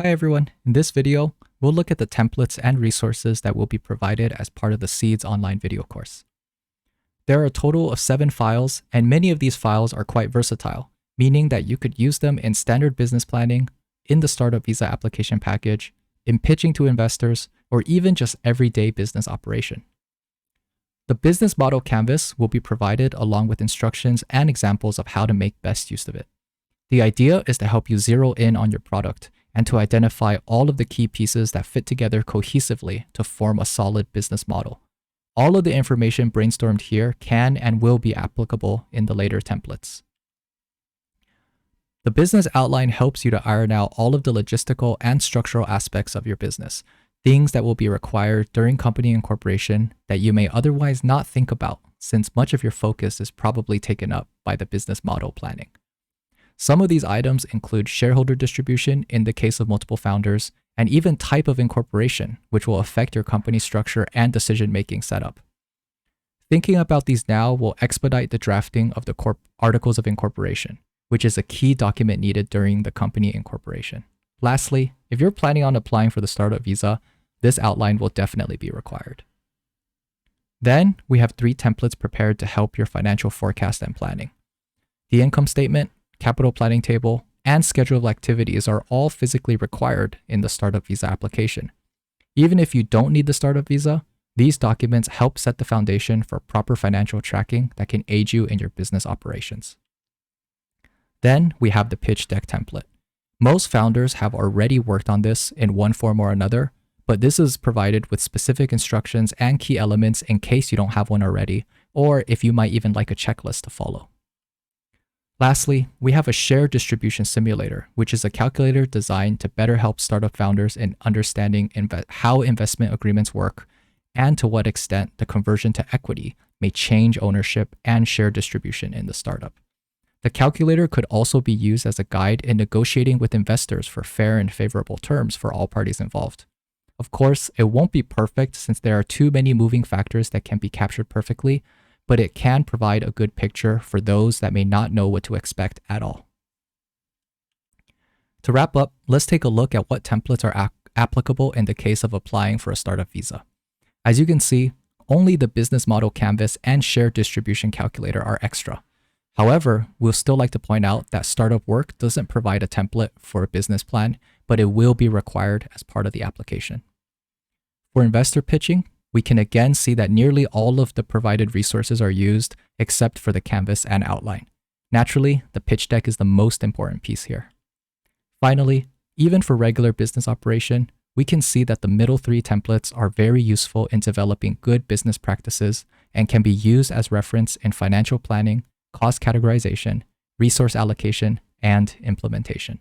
Hi everyone, in this video, we'll look at the templates and resources that will be provided as part of the SeedS online video course. There are a total of 7 files, and many of these files are quite versatile, meaning that you could use them in standard business planning, in the startup visa application package, in pitching to investors, or even just everyday business operation. The business model canvas will be provided along with instructions and examples of how to make best use of it. The idea is to help you zero in on your product and to identify all of the key pieces that fit together cohesively to form a solid business model. All of the information brainstormed here can and will be applicable in the later templates. The business outline helps you to iron out all of the logistical and structural aspects of your business, things that will be required during company incorporation that you may otherwise not think about, since much of your focus is probably taken up by the business model planning. Some of these items include shareholder distribution in the case of multiple founders, and even type of incorporation, which will affect your company structure and decision-making setup. Thinking about these now will expedite the drafting of the articles of incorporation, which is a key document needed during the company incorporation. Lastly, if you're planning on applying for the startup visa, this outline will definitely be required. Then we have 3 templates prepared to help your financial forecast and planning. The income statement, capital planning table, and schedule of activities are all physically required in the startup visa application. Even if you don't need the startup visa, these documents help set the foundation for proper financial tracking that can aid you in your business operations. Then we have the pitch deck template. Most founders have already worked on this in one form or another, but this is provided with specific instructions and key elements in case you don't have one already, or if you might even like a checklist to follow. Lastly, we have a share distribution simulator, which is a calculator designed to better help startup founders in understanding how investment agreements work and to what extent the conversion to equity may change ownership and share distribution in the startup. The calculator could also be used as a guide in negotiating with investors for fair and favorable terms for all parties involved. Of course, it won't be perfect since there are too many moving factors that can be captured perfectly, but it can provide a good picture for those that may not know what to expect at all. To wrap up, let's take a look at what templates are applicable in the case of applying for a startup visa. As you can see, only the business model canvas and share distribution calculator are extra. However, we'll still like to point out that startup work doesn't provide a template for a business plan, but it will be required as part of the application. For investor pitching, we can again see that nearly all of the provided resources are used except for the canvas and outline. Naturally, the pitch deck is the most important piece here. Finally, even for regular business operation, we can see that the middle 3 templates are very useful in developing good business practices and can be used as reference in financial planning, cost categorization, resource allocation, and implementation.